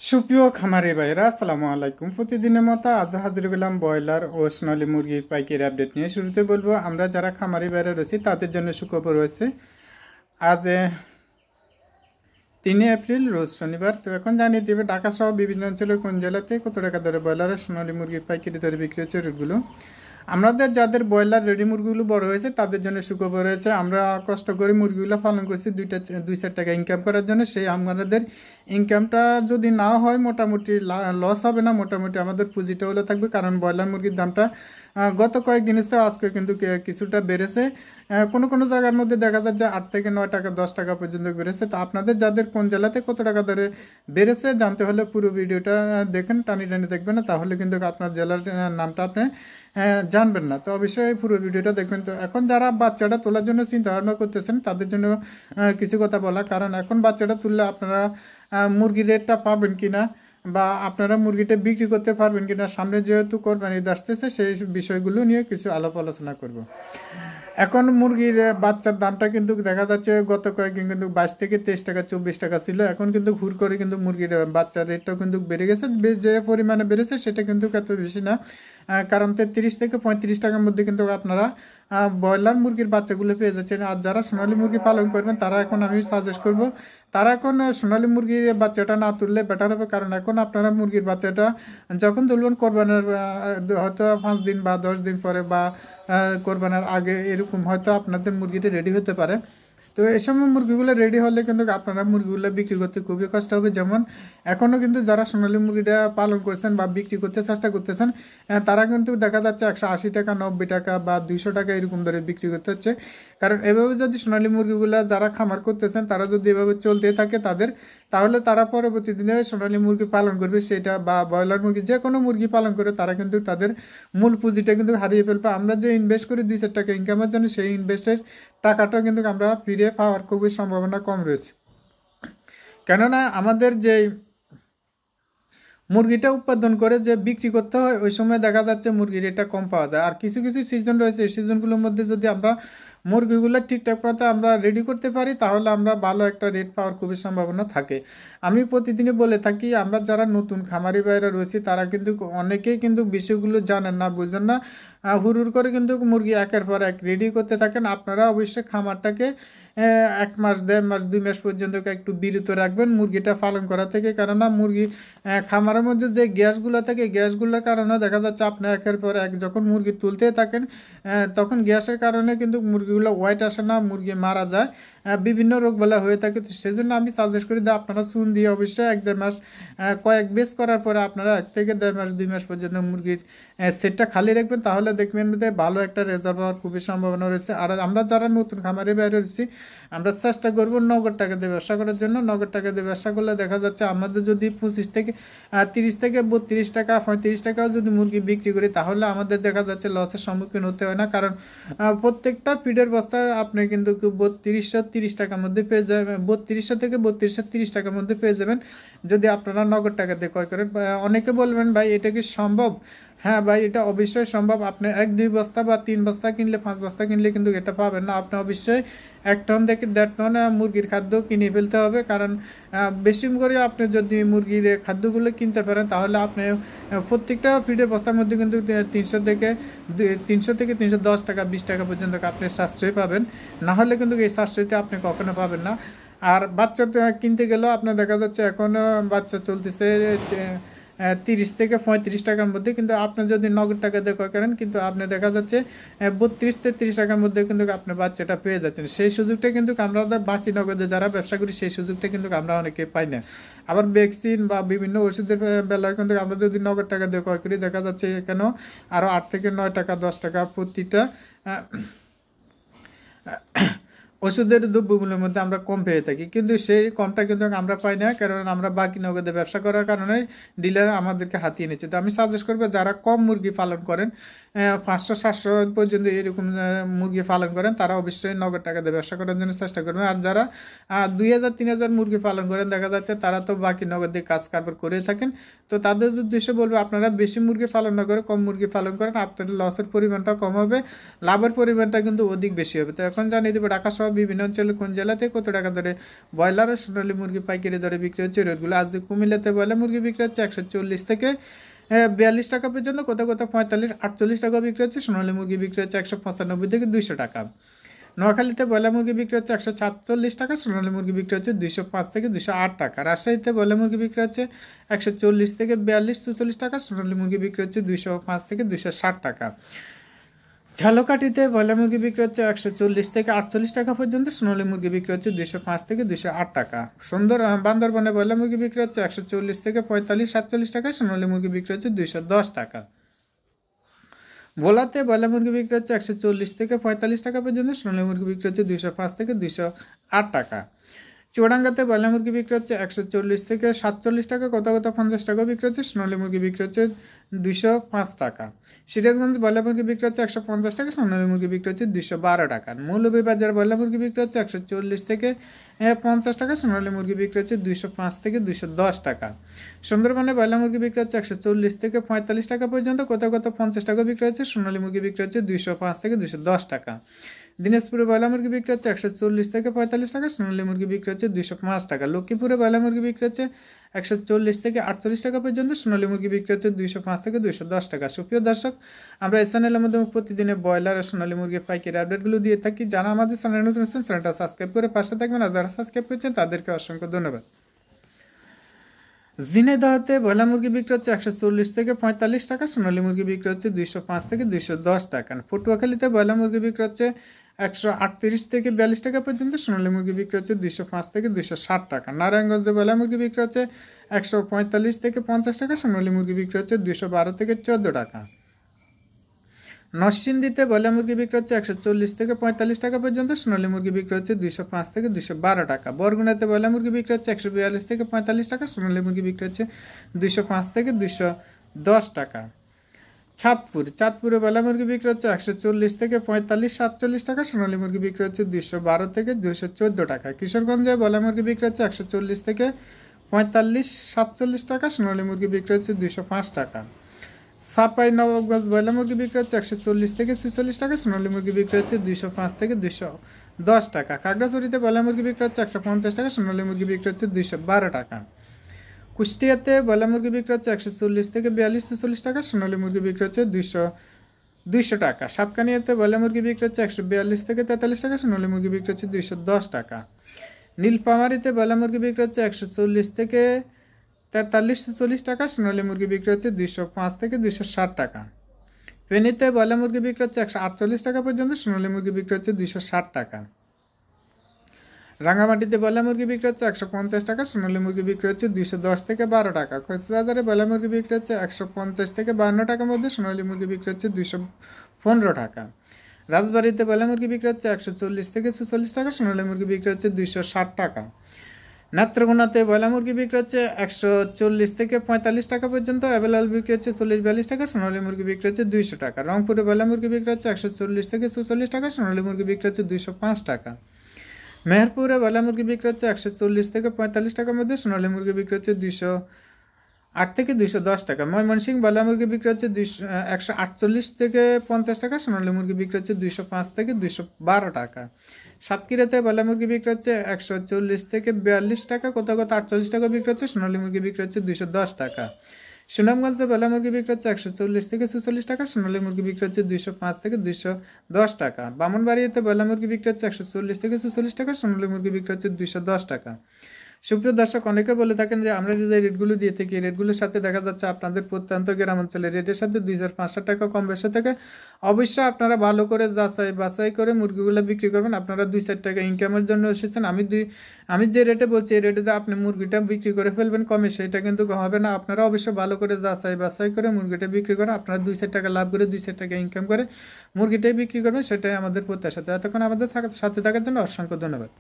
সুপ্রিয় খামারি ভাইরা আসসালামু আলাইকুম। প্রতিদিনের মতো আজ হাজির হলাম ব্রয়লার ও সোনালী মুরগির পাইকারি আপডেট নিয়ে। শুরুতে বলবো আমরা যারা খামারি ভাইরা রয়েছি তাদের জন্য সুখবর রয়েছে। আজ 3 এপ্রিল রোজ শনিবার। তো এখন জানিয়ে দেবে ঢাকা সহ বিভিন্ন অঞ্চলের কোন জেলাতে কত টাকা দরে ব্রয়লার ও সোনালী মুরগির পাইকারি দরে বিক্রি হচ্ছে রেটগুলো। আমাদের যাদের ব্রয়লার রেডি মুরগিগুলো বড় হয়েছে তাদের জন্য সুখবর রয়েছে। আমরা কষ্ট করে মুরগিগুলো পালন করছি 2-4 টাকা ইনকাম করার জন্য। সেই আমাদের ইনকামটা যদি না হয় মোটামুটি লস হবে না, মোটামুটি আমাদের পুঁজিটা হলে থাকবে। কারণ ব্রয়লার মুরগির দামটা গত কয়েকদিন এসে আজকে কিন্তু কিছুটা বেড়েছে। কোনো কোনো জায়গার মধ্যে দেখা যায় যে 8 থেকে 9 টাকা 10 টাকা পর্যন্ত বেড়েছে। তো আপনাদের যাদের কোন জেলাতে কত টাকা ধরে বেড়েছে জানতে হলে পুরো ভিডিওটা দেখেন, টানি টানি দেখবেন না, তাহলে কিন্তু আপনার জেলার নামটা আপনি জানবেন না। তো অবশ্যই পুরো ভিডিওটা দেখবেন। তো এখন যারা বাচ্চাটা তোলার জন্য চিন্তা ভাবনা করতেছেন তাদের জন্য কিছু কথা বলা, কারণ এখন বাচ্চাটা তুললে আপনারা মুরগির রেটটা পাবেন কিনা বা আপনারা মুরগিটা বিক্রি করতে পারবেন কিনা, সামনে যেহেতু কোরবানি ঈদ আসতেছে সেই বিষয়গুলো নিয়ে কিছু আলাপ আলোচনা করব। এখন মুরগির বাচ্চার দামটা কিন্তু দেখা যাচ্ছে গত কয়েকদিন কিন্তু 22 থেকে 23 টাকা 24 টাকা ছিল। এখন কিন্তু ঘুর করে কিন্তু মুরগির বাচ্চার রেটটাও কিন্তু বেড়ে গেছে। যে পরিমাণে বেড়েছে সেটা কিন্তু এত বেশি না, কারণ 33 থেকে 35 টাকার মধ্যে কিন্তু আপনারা ব্রয়লার মুরগির বাচ্চাগুলো পেয়ে যাচ্ছেন। আর যারা সোনালী মুরগি পালন করবেন তারা এখন আমি সাজেস্ট করব তারা এখন সোনালী মুরগির বাচ্চাটা না তুললে বেটার হবে। কারণ এখন আপনারা মুরগির বাচ্চাটা যখন তুলবেন কোরবানের হয়তো 5 দিন বা 10 দিন পরে বা কোরবানের আগে এরকম হয়তো আপনাদের মুরগিটা রেডি হতে পারে। তো এই সময় মুরগিগুলো রেডি হলে কিন্তু আপনারা মুরগিগুলো বিক্রি করতে খুবই কষ্ট হবে। যেমন এখনও কিন্তু যারা সোনালী মুরগিটা পালন করছেন বা বিক্রি করতে চেষ্টা করতেছেন তারা কিন্তু দেখা যাচ্ছে 180 টাকা 90 টাকা বা 200 টাকা এরকম ধরে বিক্রি করতে হচ্ছে। কারণ এভাবে যদি সোনালী মুরগিগুলো যারা খামার করতেছেন তারা যদি এভাবে চলতে থাকে তাহলে তারা পরবর্তী দিনে সোনালী মুরগি পালন করবে সেটা বা ব্রয়লার মুরগি যে কোনো মুরগি পালন করে তারা কিন্তু তাদের মূল পুঁজিটা কিন্তু হারিয়ে ফেলবে। আমরা যে ইনভেস্ট করি 2-4 টাকা ইনকামের জন্য সেই ইনভেস্টের টাকাটা কিন্তু আমরা ফিরে পাওয়ার খুবই সম্ভাবনা কম রয়েছে। কেননা আমাদের যে মুরগিটা উৎপাদন করে যে বিক্রি করতে হয় ওই সময় দেখা যাচ্ছে মুরগির রেটটা কম পাওয়া যায়। আর কিছু কিছু সিজন রয়েছে, এই সিজনগুলোর মধ্যে যদি আমরা মুরগিগুলো ঠিকঠাক মতো আমরা রেডি করতে পারি তাহলে আমরা ভালো একটা রেট পাওয়ার খুবই সম্ভাবনা থাকে। আমি প্রতিদিনই বলে থাকি আমরা যারা নতুন খামারি ভাইরা রয়েছি তারা কিন্তু অনেকেই কিন্তু বিষয়গুলো জানেন না, বুঝেন না, হুড় করে কিন্তু মুরগি একের পর এক রেডি করতে থাকেন। আপনারা অবশ্যই খামারটাকে 1 মাস 1.5 মাস 2 মাস পর্যন্ত একটু বিরত রাখবেন মুরগিটা পালন করা থেকে। কেননা মুরগি খামারের মধ্যে যে গ্যাসগুলো থাকে গ্যাসগুলোর কারণে দেখা যাচ্ছে আপনি একের পর এক যখন মুরগি তুলতে থাকেন তখন গ্যাসের কারণে কিন্তু মুরগিগুলো ওয়েট আসে না, মুরগি মারা যায়, বিভিন্ন রোগবালা হয়ে থাকে। তো সেজন্য আমি সাজেস্ট করি যে আপনারা চুন দিয়ে অবশ্যই 1-1.5 মাস কয়েক বেস করার পরে আপনারা 1 থেকে 1.5 মাস 2 মাস পর্যন্ত মুরগির সেটটা খালি রাখবেন, তাহলে দেখবেন যে ভালো একটা রেজাল্ট হওয়ার খুবই সম্ভাবনা রয়েছে। আর আমরা যারা নতুন খামারে বাইরে রয়েছি আমরা চেষ্টা করবো নগদ টাকা দিয়ে ব্যবসা করার জন্য। নগদ টাকা দিয়ে ব্যবসা করলে দেখা যাচ্ছে আমাদের যদি 25 থেকে 30 থেকে 32 টাকা 35 টাকাও যদি মুরগি বিক্রি করি তাহলে আমাদের দেখা যাচ্ছে লসের সম্মুখীন হতে হয় না। কারণ প্রত্যেকটা ফিডের বস্তা আপনি কিন্তু 3230 টাকার মধ্যে পেয়ে যাবেন, 3200 থেকে 3230 টাকার মধ্যে পেয়ে যাবেন যদি আপনারা নগদ টাকা দিয়ে ক্রয় করেন। অনেকে বলবেন ভাই এটা কি সম্ভব? হ্যাঁ ভাই, এটা অবশ্যই সম্ভব। আপনি 1-2 বস্তা বা 3 বস্তা কিনলে 5 বস্তা কিনলে কিন্তু এটা পাবেন না। আপনি অবশ্যই 1 টন থেকে 1.5 টন মুরগির খাদ্য কিনে ফেলতে হবে। কারণ বেশি করে আপনি যদি মুরগির খাদ্যগুলো কিনতে পারেন তাহলে আপনি প্রত্যেকটা ফিডের বস্তার মধ্যে কিন্তু 300 থেকে 310 টাকা 20 টাকা পর্যন্ত আপনি সাশ্রয় পাবেন। না হলে কিন্তু এই সাশ্রয়তে আপনি কখনো পাবেন না। আর বাচ্চা কিনতে গেলেও আপনার দেখা যাচ্ছে এখন বাচ্চা চলতেছে 30 থেকে 35 টাকার মধ্যে, কিন্তু আপনি যদি নগদ টাকা দিয়ে ক্রয় করেন কিন্তু আপনি দেখা যাচ্ছে 32-33 টাকার মধ্যে কিন্তু আপনি বাচ্চাটা পেয়ে যাচ্ছেন। সেই সুযোগটা কিন্তু আমরা বাকি নগদে যারা ব্যবসা করি সেই সুযোগটা কিন্তু আমরা অনেকে পাই না। আবার ভ্যাকসিন বা বিভিন্ন ওষুধের বেলায় কিন্তু আমরা যদি নগদ টাকা দিয়ে ক্রয় করি দেখা যাচ্ছে কেন আরও 8 থেকে 9 টাকা 10 টাকা প্রতিটা ওষুধের দ্রব্যমূল্যের মধ্যে আমরা কম পেয়ে থাকি। কিন্তু সেই কমটা কিন্তু আমরা পাই না, কারণ আমরা বাকি নগদে ব্যবসা করার কারণে ডিলার আমাদেরকে হাতিয়ে নিচ্ছে। তো আমি সাজেস্ট করবো যারা কম মুরগি পালন করেন 500-700 পর্যন্ত এরকম মুরগি পালন করেন তারা অবশ্যই নগদ টাকা দিয়ে ব্যবসা করার জন্য চেষ্টা করবেন। আর যারা 2000-3000 মুরগি পালন করেন দেখা যাচ্ছে তারা তো বাকি নগদ দিয়ে কাজ কারবার করে থাকেন। তো তাদের উদ্দেশ্যে বলবো আপনারা বেশি মুরগি পালন না করে কম মুরগি পালন করেন, আপনাদের লসের পরিমাণটা কম হবে, লাভের পরিমাণটা কিন্তু অধিক বেশি হবে। তো এখন জানিয়ে দেবো ঢাকা সহ বিভিন্ন অঞ্চলে কোন জেলাতে কত টাকা ধরে ব্রয়লার ও সোনালী মুরগি পাইকারি দরে বিক্রি হচ্ছে রেটগুলো। আজ কুমিল্লাতে ব্রয়লার মুরগি বিক্রি হচ্ছে 140 থেকে 42 টাকা পর্যন্ত, কোথাও কোথাও 45-48 টাকা বিক্রি হচ্ছে। সোনালী মুরগি বিক্রি হচ্ছে 195 থেকে 200 টাকা। নোয়াখালীতে ব্রয়লার মুরগি বিক্রি হচ্ছে 147 টাকা, সোনালী মুরগি বিক্রি হচ্ছে 205 থেকে 208 টাকা। রাজশাহীতে ব্রয়লার মুরগি বিক্রি হচ্ছে 140 থেকে 42-44 টাকা, সোনালী মুরগি বিক্রি হচ্ছে 205 থেকে 260 টাকা। ঝালকাঠিতে ব্রয়লার মুরগি বিক্রি হচ্ছে 140 থেকে 48 টাকা পর্যন্ত, সোনালী মুরগি বিক্রি হচ্ছে 205 থেকে 208 টাকা। বান্দরবনে ব্রয়লার মুরগি বিক্রি হচ্ছে 140 থেকে 45-47 টাকা, সোনালী মুরগি বিক্রি হচ্ছে 210 টাকা। ভোলাতে ব্রয়লার মুরগি বিক্রি হচ্ছে 140 থেকে 45 টাকা পর্যন্ত, সোনালী মুরগি বিক্রি হচ্ছে 205 থেকে 208 টাকা। চুয়াডাঙ্গাতে ব্রয়লার মুরগি বিক্রি হচ্ছে 140 থেকে 47 টাকা, কোথাও কোথাও 50 টাকা বিক্রি হচ্ছে, সোনালী মুরগি বিক্রি হচ্ছে 205 টাকা। সিরাজগঞ্জ ব্রয়লার মুরগি বিক্রি হচ্ছে 150 টাকা, সোনালী মুরগি বিক্রি হচ্ছে 212 টাকা। মৌলভীবাজার ব্রয়লার মুরগি বিক্রি হচ্ছে 140 থেকে 50 টাকা, সোনালী মুরগি বিক্রি হচ্ছে 205 থেকে 210 টাকা। সুন্দরবনে ব্রয়লার মুরগি বিক্রি হচ্ছে 140 থেকে 45 টাকা পর্যন্ত, কোথাও কোথাও 50 টাকা বিক্রি হচ্ছে, সোনালী মুরগি বিক্রি হচ্ছে 205 থেকে 210 টাকা। দিনাজপুরে ব্রয়লার মুরগি বিক্রি হচ্ছে 140 থেকে 45 টাকা, সোনালী মুরগি বিক্রি হচ্ছে 205 টাকা। লক্ষ্মীপুরে ব্রয়লার মুরগি বিক্রি হচ্ছে 140 থেকে 48 টাকা পর্যন্ত, সোনালী মুরগি বিক্রি হচ্ছে 205 থেকে 210 টাকা। সুপ্রিয় দর্শক, আমরা এই চ্যানেলের মধ্যে প্রতিদিনে ব্রয়লার ও সোনালী মুরগির পাইকারি আপডেটগুলো দিয়ে থাকি। যারা আমাদের চ্যানেল নতুন আছেন চ্যানেলটা সাবস্ক্রাইব করে পাশে থাকবেন, আর যারা সাবস্ক্রাইব করেছেন তাদেরকে অসংখ্য ধন্যবাদ। ঝিনাইদহতে ব্রয়লার মুরগি বিক্রি হচ্ছে 140 থেকে 45 টাকা, সোনালী মুরগি বিক্রি হচ্ছে 205 থেকে 210 টাকা। পটুয়াখালীতে ব্রয়লার মুরগি বিক্রি হচ্ছে 138 থেকে 42 টাকা পর্যন্ত, সোনালী মুরগি বিক্রি হচ্ছে 205 থেকে 260 টাকা। নারায়ণগঞ্জে ব্রয়লার মুরগি বিক্রি হচ্ছে 145 থেকে 50 টাকা, সোনালী মুরগি বিক্রি হচ্ছে 212 থেকে 14 টাকা। নরসিংদীতে ব্রয়লার মুরগি বিক্রি হচ্ছে 140 থেকে 45 টাকা পর্যন্ত, সোনালী মুরগি বিক্রি হচ্ছে 205 থেকে 212 টাকা। বরগুনাতে ব্রয়লার মুরগি বিক্রি হচ্ছে 142 থেকে 45 টাকা, সোনালী মুরগি বিক্রি হচ্ছে 205 থেকে 210 টাকা। চাঁদপুরে ব্রয়লার মুরগি বিক্রি হচ্ছে 140 থেকে 45-47 টাকা, সোনালী মুরগি বিক্রি হচ্ছে 212 থেকে 214 টাকা। কিশোরগঞ্জে ব্রয়লার মুরগি বিক্রি হচ্ছে 140 থেকে 45-47 টাকা, সোনালী মুরগি বিক্রি হচ্ছে 205 টাকা। চাঁপাইনবাবগঞ্জ ব্রয়লার মুরগি বিক্রি হচ্ছে 140 থেকে 46 টাকা, সোনালী মুরগি বিক্রি হচ্ছে 205 থেকে 210 টাকা। খাগড়াছড়িতে ব্রয়লার মুরগি বিক্রি হচ্ছে 150 টাকা, সোনালী মুরগি বিক্রি হচ্ছে 212 টাকা। কুষ্টিয়াতে ব্রয়লার মুরগি বিক্রি হচ্ছে 140 থেকে 42-44 টাকা, সোনালী মুরগি বিক্রি হচ্ছে 200 টাকা। সাতকানিয়াতে ব্রয়লার মুরগি বিক্রি হচ্ছে 142 থেকে 43 টাকা, সোনালী মুরগি বিক্রি হচ্ছে 210 টাকা। নীলফামারীতে ব্রয়লার মুরগি বিক্রি হচ্ছে 140 থেকে 43-40 টাকা, সোনালী মুরগি বিক্রি হচ্ছে 205 থেকে 260 টাকা। ফেনীতে ব্রয়লার মুরগি বিক্রি হচ্ছে 148 টাকা পর্যন্ত, সোনালী মুরগি বিক্রি হচ্ছে 260 টাকা। রাঙ্গামাটিতে ব্রয়লার মুরগি বিক্রি হচ্ছে 150 টাকা, সোনালী মুরগি বিক্রি হচ্ছে 210 থেকে 12 টাকা। কক্সবাজারে ব্রয়লার মুরগি বিক্রি হচ্ছে 150 থেকে 52 টাকার মধ্যে, সোনালী মুরগি বিক্রি হচ্ছে 215 টাকা। রাজবাড়িতে ব্রয়লার মুরগি বিক্রি হচ্ছে 140 থেকে 46 টাকা, সোনালী মুরগি বিক্রি হচ্ছে 260 টাকা। নেত্রকোনাতে ব্রয়লার মুরগি বিক্রি হচ্ছে 140 থেকে 45 টাকা পর্যন্ত, অ্যাভেলেবল বিক্রি হচ্ছে 40-42 টাকা, সোনালী মুরগি বিক্রি হচ্ছে 200 টাকা। রংপুরে ব্রয়লার মুরগি বিক্রি হচ্ছে 140 থেকে 44 টাকা, সোনালী মুরগি বিক্রি হচ্ছে 205 টাকা। মেহেরপুরে ব্রয়লার মুরগি বিক্রি হচ্ছে 140 থেকে 45 টাকার মধ্যে, সোনালী মুরগি বিক্রি হচ্ছে 208 থেকে 210 টাকা। ময়মনসিংহ ব্রয়লার মুরগি বিক্রি হচ্ছে 148 থেকে 50 টাকা, সোনালী মুরগি বিক্রি হচ্ছে 205 থেকে 212 টাকা। সাতক্ষীরাতে ব্রয়লার মুরগি বিক্রি হচ্ছে 140 থেকে 42 টাকা, কোথাও কোথাও 48 টাকা বিক্রি হচ্ছে, সোনালী মুরগি বিক্রি হচ্ছে 210 টাকা। সুনামগঞ্জে ব্রয়লার মুরগি বিক্রি হচ্ছে 140 থেকে 46 টাকা, সোনালী মুরগি বিক্রি হচ্ছে 205 থেকে 210 টাকা। ব্রাহ্মণবাড়িয়াতে ব্রয়লার মুরগি বিক্রি হচ্ছে 140 থেকে 46 টাকা, সোনালী মুরগি বিক্রি হচ্ছে 210 টাকা। সুপ্রিয় দর্শক, অনেকে বলে থাকেন যে আমরা যদি রেটগুলো দিয়ে থাকি, রেটগুলোর সাথে দেখা যাচ্ছে আপনাদের প্রত্যন্ত গ্রাম অঞ্চলে রেটের সাথে 2500 টাকা কম বেশি থাকে। অবশ্যই আপনারা ভালো করে বাছাই করে মুরগিগুলো বিক্রি করবেন। আপনারা 2-4 টাকা ইনকামের জন্য এসেছেন, আমি যে রেটে বলছি এই রেটে যে আপনি মুরগিটা বিক্রি করে ফেলবেন কমে, সেটা কিন্তু হবে না। আপনারা অবশ্যই ভালো করে বাছাই করে মুরগিটা বিক্রি করে আপনারা 2-4 টাকা লাভ করে 2-4 টাকা ইনকাম করে মুরগিটাই বিক্রি করবেন, সেটাই আমাদের প্রত্যাশা। এতক্ষণ আমাদের সাথে থাকার জন্য অসংখ্য ধন্যবাদ।